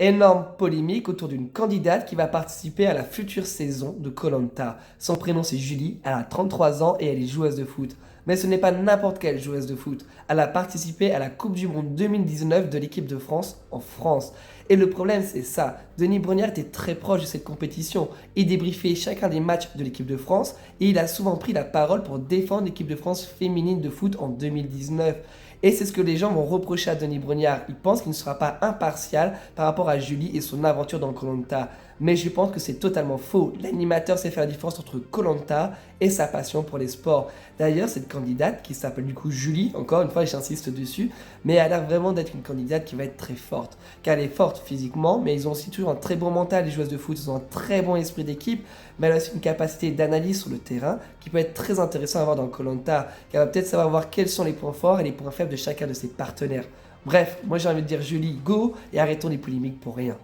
Énorme polémique autour d'une candidate qui va participer à la future saison de koh. Son prénom c'est Julie, elle a 33 ans et elle est joueuse de foot. Mais ce n'est pas n'importe quelle joueuse de foot. Elle a participé à la Coupe du Monde 2019 de l'équipe de France en France. Et le problème c'est ça, Denis Brognard était très proche de cette compétition. Il débriefait chacun des matchs de l'équipe de France et il a souvent pris la parole pour défendre l'équipe de France féminine de foot en 2019. Et c'est ce que les gens vont reprocher à Denis Brognard. Ils pensent qu'il ne sera pas impartial par rapport à Julie et son aventure dans koh. Mais je pense que c'est totalement faux. L'animateur sait faire la différence entre koh et sa passion pour les sports. D'ailleurs, cette candidate, qui s'appelle du coup Julie, encore une fois j'insiste dessus, mais elle a l'air vraiment d'être une candidate qui va être très forte. Car elle est forte physiquement, mais ils ont aussi toujours un très bon mental, les joueuses de foot, ils ont un très bon esprit d'équipe, mais elle a aussi une capacité d'analyse sur le terrain qui peut être très intéressant à voir dans koh. Car elle va peut-être savoir voir quels sont les points forts et les points faibles de chacun de ses partenaires. Bref, moi j'ai envie de dire Julie, go, et arrêtons les polémiques pour rien.